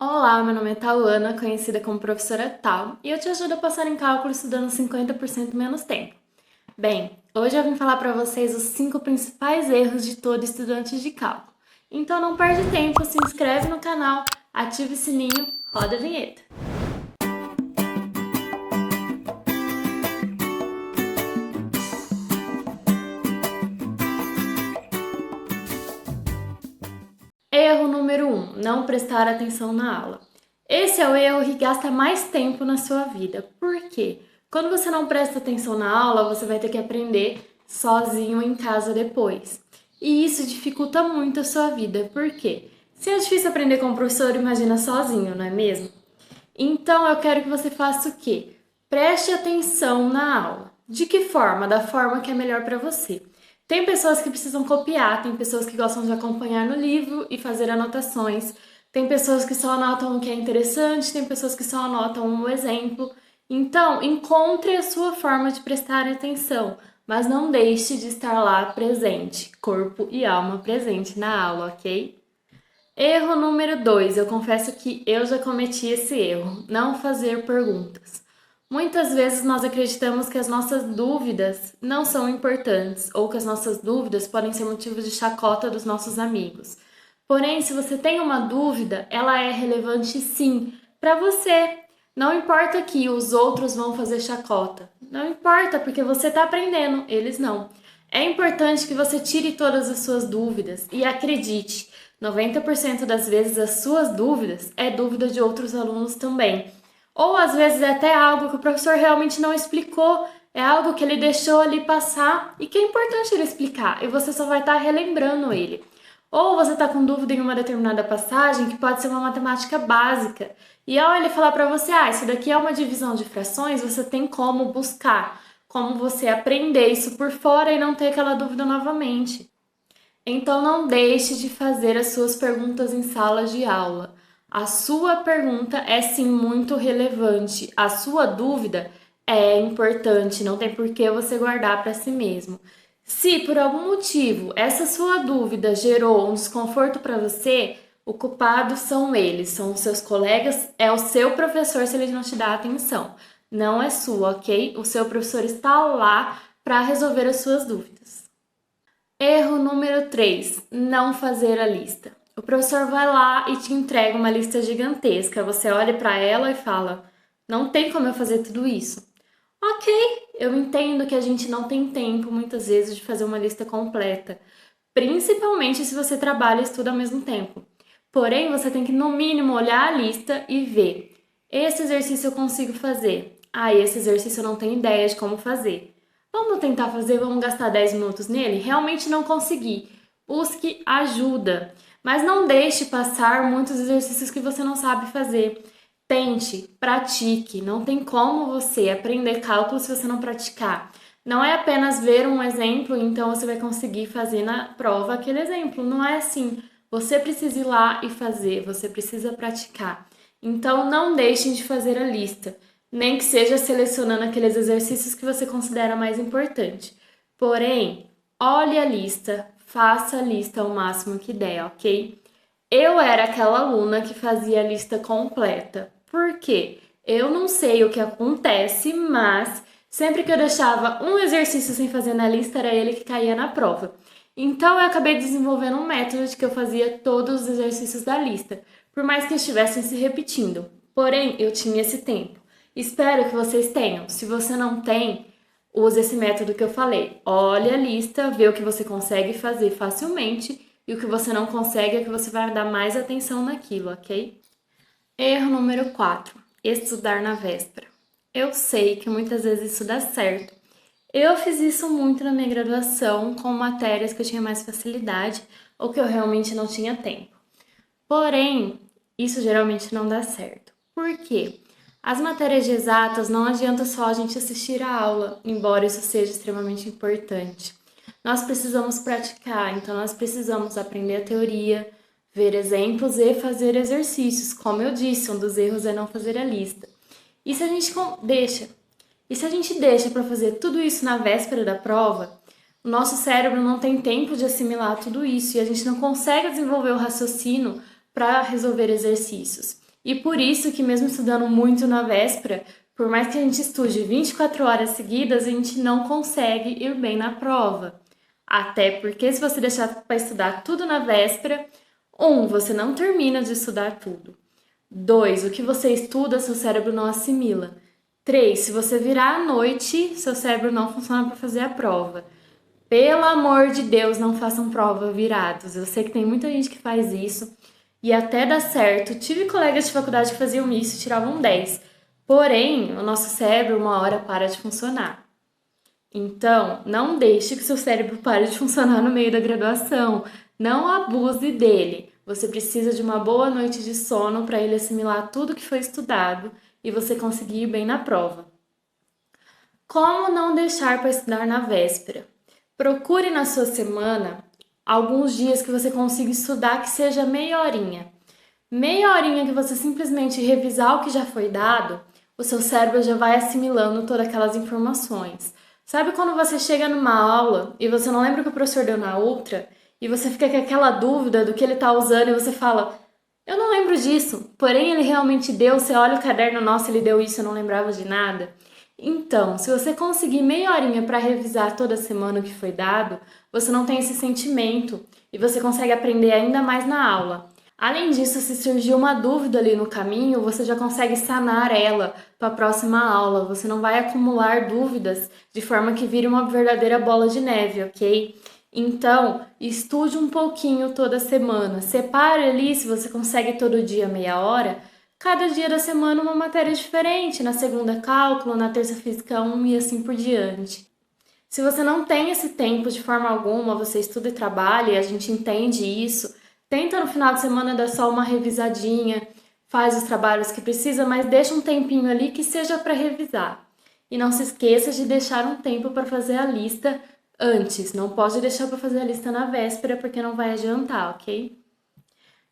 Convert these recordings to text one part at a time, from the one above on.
Olá, meu nome é Tauana, conhecida como professora Tal, e eu te ajudo a passar em cálculo estudando 50% menos tempo. Bem, hoje eu vim falar para vocês os 5 principais erros de todo estudante de cálculo. Então não perde tempo, se inscreve no canal, ative o sininho, roda a vinheta. Erro número 1, não prestar atenção na aula. Esse é o erro que gasta mais tempo na sua vida. Por quê? Quando você não presta atenção na aula, você vai ter que aprender sozinho em casa depois. E isso dificulta muito a sua vida. Por quê? Se é difícil aprender com o professor, imagina sozinho, não é mesmo? Então eu quero que você faça o quê? Preste atenção na aula. De que forma? Da forma que é melhor para você. Tem pessoas que precisam copiar, tem pessoas que gostam de acompanhar no livro e fazer anotações, tem pessoas que só anotam o que é interessante, tem pessoas que só anotam um exemplo. Então, encontre a sua forma de prestar atenção, mas não deixe de estar lá presente, corpo e alma presente na aula, ok? Erro número 2, eu confesso que eu já cometi esse erro, não fazer perguntas. Muitas vezes nós acreditamos que as nossas dúvidas não são importantes ou que as nossas dúvidas podem ser motivo de chacota dos nossos amigos. Porém, se você tem uma dúvida, ela é relevante sim para você. Não importa que os outros vão fazer chacota. Não importa, porque você está aprendendo, eles não. É importante que você tire todas as suas dúvidas e acredite, 90% das vezes as suas dúvidas é dúvida de outros alunos também. Ou às vezes é até algo que o professor realmente não explicou, é algo que ele deixou ali passar e que é importante ele explicar, e você só vai estar relembrando ele. Ou você está com dúvida em uma determinada passagem que pode ser uma matemática básica, e ao ele falar para você, isso daqui é uma divisão de frações, você tem como buscar, como você aprender isso por fora e não ter aquela dúvida novamente. Então não deixe de fazer as suas perguntas em salas de aula. A sua pergunta é sim muito relevante. A sua dúvida é importante, não tem por que você guardar para si mesmo. Se por algum motivo essa sua dúvida gerou um desconforto para você, o culpado são eles, são os seus colegas, é o seu professor se ele não te dá atenção. Não é sua, ok? O seu professor está lá para resolver as suas dúvidas. Erro número 3, não fazer a lista. O professor vai lá e te entrega uma lista gigantesca. Você olha para ela e fala: não tem como eu fazer tudo isso. Ok, eu entendo que a gente não tem tempo muitas vezes de fazer uma lista completa, principalmente se você trabalha e estuda ao mesmo tempo. Porém, você tem que no mínimo olhar a lista e ver: esse exercício eu consigo fazer. Esse exercício eu não tenho ideia de como fazer. Vamos tentar fazer, vamos gastar 10 minutos nele? Realmente não consegui. Busque ajuda, mas não deixe passar muitos exercícios que você não sabe fazer. Tente, pratique. Não tem como você aprender cálculo se você não praticar. Não é apenas ver um exemplo, então você vai conseguir fazer na prova aquele exemplo. Não é assim. Você precisa ir lá e fazer, você precisa praticar. Então não deixem de fazer a lista, nem que seja selecionando aqueles exercícios que você considera mais importante. Porém, olhe a lista, faça a lista ao máximo que der, ok? Eu era aquela aluna que fazia a lista completa. Por quê? Eu não sei o que acontece, mas sempre que eu deixava um exercício sem fazer na lista, era ele que caía na prova. Então eu acabei desenvolvendo um método de que eu fazia todos os exercícios da lista, por mais que estivessem se repetindo. Porém, eu tinha esse tempo. Espero que vocês tenham. Se você não tem, use esse método que eu falei. Olhe a lista, vê o que você consegue fazer facilmente e o que você não consegue é que você vai dar mais atenção naquilo, ok? Erro número 4, estudar na véspera. Eu sei que muitas vezes isso dá certo. Eu fiz isso muito na minha graduação, com matérias que eu tinha mais facilidade ou que eu realmente não tinha tempo. Porém, isso geralmente não dá certo. Por quê? As matérias de exatas não adianta só a gente assistir a aula, embora isso seja extremamente importante. Nós precisamos praticar, então nós precisamos aprender a teoria, ver exemplos e fazer exercícios. Como eu disse, um dos erros é não fazer a lista. E se a gente deixa? E se a gente deixa para fazer tudo isso na véspera da prova, o nosso cérebro não tem tempo de assimilar tudo isso e a gente não consegue desenvolver o raciocínio para resolver exercícios. E por isso que mesmo estudando muito na véspera, por mais que a gente estude 24 horas seguidas, a gente não consegue ir bem na prova. Até porque se você deixar para estudar tudo na véspera, você não termina de estudar tudo. 2, o que você estuda, seu cérebro não assimila. 3, se você virar à noite, seu cérebro não funciona para fazer a prova. Pelo amor de Deus, não façam prova virados. Eu sei que tem muita gente que faz isso e até dá certo. Tive colegas de faculdade que faziam isso e tiravam 10. Porém, o nosso cérebro uma hora para de funcionar. Então, não deixe que seu cérebro pare de funcionar no meio da graduação. Não abuse dele. Você precisa de uma boa noite de sono para ele assimilar tudo que foi estudado e você conseguir ir bem na prova. Como não deixar para estudar na véspera? Procure na sua semana alguns dias que você consiga estudar que seja meia horinha. Meia horinha que você simplesmente revisar o que já foi dado, o seu cérebro já vai assimilando todas aquelas informações. Sabe quando você chega numa aula e você não lembra o que o professor deu na outra e você fica com aquela dúvida do que ele está usando e você fala, eu não lembro disso, porém ele realmente deu, você olha o caderno, nossa, ele deu isso, eu não lembrava de nada. Então, se você conseguir meia horinha para revisar toda semana o que foi dado, você não tem esse sentimento e você consegue aprender ainda mais na aula. Além disso, se surgir uma dúvida ali no caminho, você já consegue sanar ela para a próxima aula. Você não vai acumular dúvidas de forma que vire uma verdadeira bola de neve, ok? Então, estude um pouquinho toda semana. Separe ali, se você consegue todo dia meia hora, cada dia da semana uma matéria diferente. Na segunda, cálculo, na terça, física 1 e assim por diante. Se você não tem esse tempo de forma alguma, você estuda e trabalha, e a gente entende isso, tenta no final de semana dar só uma revisadinha, faz os trabalhos que precisa, mas deixa um tempinho ali que seja para revisar. E não se esqueça de deixar um tempo para fazer a lista antes. Não pode deixar para fazer a lista na véspera, porque não vai adiantar, ok?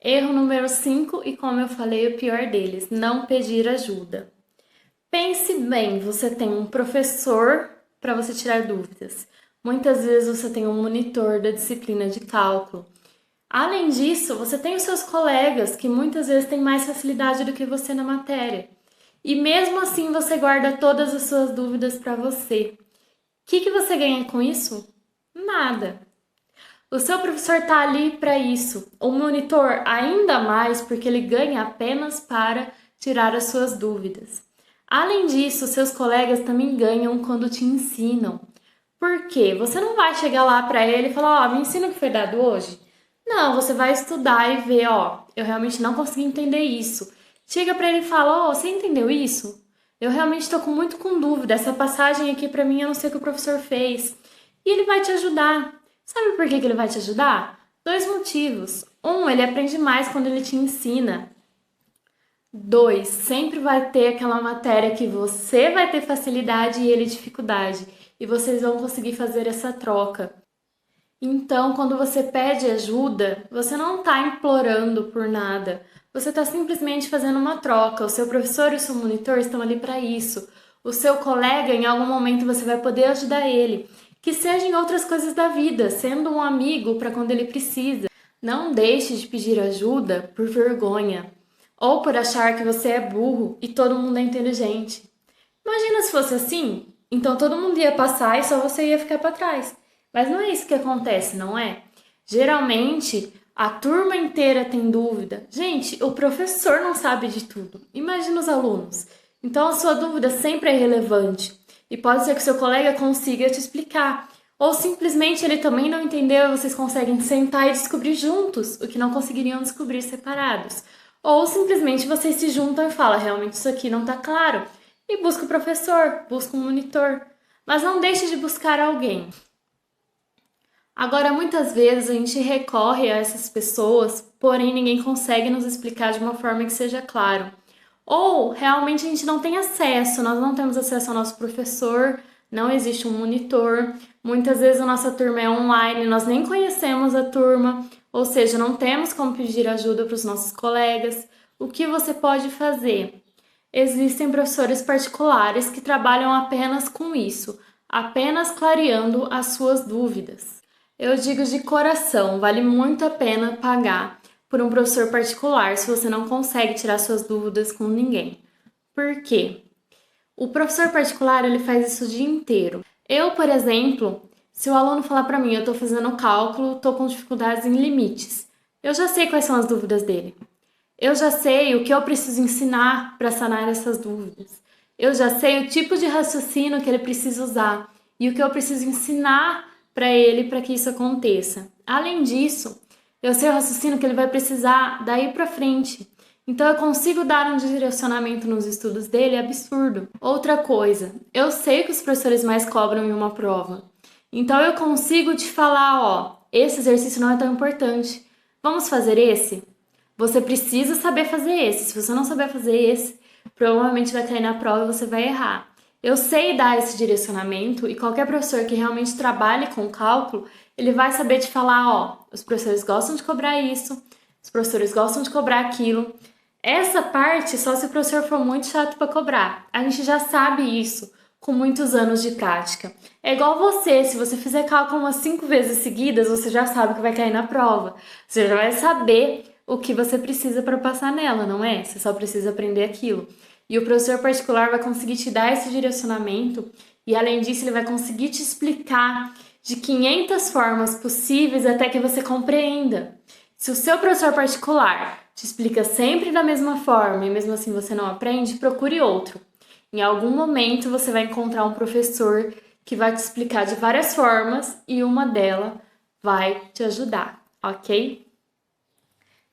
Erro número 5, e como eu falei, o pior deles, não pedir ajuda. Pense bem, você tem um professor para você tirar dúvidas. Muitas vezes você tem um monitor da disciplina de cálculo. Além disso, você tem os seus colegas que muitas vezes têm mais facilidade do que você na matéria. E mesmo assim você guarda todas as suas dúvidas para você. O que você ganha com isso? Nada. O seu professor está ali para isso. O monitor ainda mais porque ele ganha apenas para tirar as suas dúvidas. Além disso, seus colegas também ganham quando te ensinam. Por quê? Você não vai chegar lá para ele e falar, me ensina o que foi dado hoje. Não, você vai estudar e ver, eu realmente não consegui entender isso. Chega para ele e fala, você entendeu isso? Eu realmente estou muito com dúvida, essa passagem aqui para mim eu não sei o que o professor fez. E ele vai te ajudar. Sabe por que ele vai te ajudar? 2 motivos. 1, ele aprende mais quando ele te ensina. 2, sempre vai ter aquela matéria que você vai ter facilidade e ele dificuldade. E vocês vão conseguir fazer essa troca. Então, quando você pede ajuda, você não está implorando por nada. Você está simplesmente fazendo uma troca. O seu professor e o seu monitor estão ali para isso. O seu colega, em algum momento, você vai poder ajudar ele. Que seja em outras coisas da vida, sendo um amigo para quando ele precisa. Não deixe de pedir ajuda por vergonha ou por achar que você é burro e todo mundo é inteligente. Imagina se fosse assim, então todo mundo ia passar e só você ia ficar para trás. Mas não é isso que acontece, não é? Geralmente, a turma inteira tem dúvida. Gente, o professor não sabe de tudo. Imagina os alunos. Então, a sua dúvida sempre é relevante. E pode ser que seu colega consiga te explicar. Ou simplesmente ele também não entendeu e vocês conseguem sentar e descobrir juntos o que não conseguiriam descobrir separados. Ou simplesmente vocês se juntam e falam, realmente isso aqui não está claro. E busca o professor, busca um monitor. Mas não deixe de buscar alguém. Agora, muitas vezes a gente recorre a essas pessoas, porém ninguém consegue nos explicar de uma forma que seja claro. Ou realmente a gente não tem acesso, nós não temos acesso ao nosso professor, não existe um monitor. Muitas vezes a nossa turma é online, nós nem conhecemos a turma, ou seja, não temos como pedir ajuda para os nossos colegas. O que você pode fazer? Existem professores particulares que trabalham apenas com isso, apenas clareando as suas dúvidas. Eu digo de coração, vale muito a pena pagar por um professor particular se você não consegue tirar suas dúvidas com ninguém. Por quê? O professor particular, ele faz isso o dia inteiro. Eu, por exemplo, se o aluno falar para mim, eu estou fazendo cálculo, estou com dificuldades em limites, eu já sei quais são as dúvidas dele. Eu já sei o que eu preciso ensinar para sanar essas dúvidas. Eu já sei o tipo de raciocínio que ele precisa usar e o que eu preciso ensinar para ele para que isso aconteça. Além disso, eu sei o raciocínio que ele vai precisar daí para frente. Então eu consigo dar um direcionamento nos estudos dele absurdo. Outra coisa, eu sei que os professores mais cobram em uma prova. Então eu consigo te falar, ó, esse exercício não é tão importante. Vamos fazer esse? Você precisa saber fazer esse. Se você não saber fazer esse, provavelmente vai cair na prova e você vai errar. Eu sei dar esse direcionamento e qualquer professor que realmente trabalhe com cálculo, ele vai saber te falar, ó, os professores gostam de cobrar isso, os professores gostam de cobrar aquilo. Essa parte só se o professor for muito chato para cobrar. A gente já sabe isso com muitos anos de prática. É igual você, se você fizer cálculo umas 5 vezes seguidas, você já sabe que vai cair na prova. Você já vai saber o que você precisa para passar nela, não é? Você só precisa aprender aquilo. E o professor particular vai conseguir te dar esse direcionamento e, além disso, ele vai conseguir te explicar de 500 formas possíveis até que você compreenda. Se o seu professor particular te explica sempre da mesma forma e mesmo assim você não aprende, procure outro. Em algum momento você vai encontrar um professor que vai te explicar de várias formas e uma delas vai te ajudar, ok?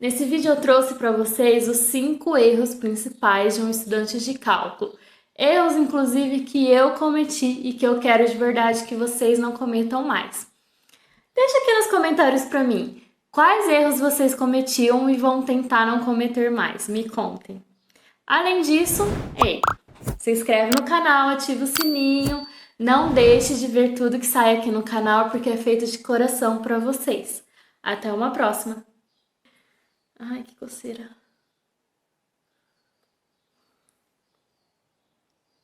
Nesse vídeo eu trouxe para vocês os 5 erros principais de um estudante de cálculo. Erros, inclusive, que eu cometi e que eu quero de verdade que vocês não cometam mais. Deixa aqui nos comentários para mim, quais erros vocês cometiam e vão tentar não cometer mais? Me contem. Além disso, se inscreve no canal, ativa o sininho, não deixe de ver tudo que sai aqui no canal porque é feito de coração para vocês. Até uma próxima! Ai, que coceira.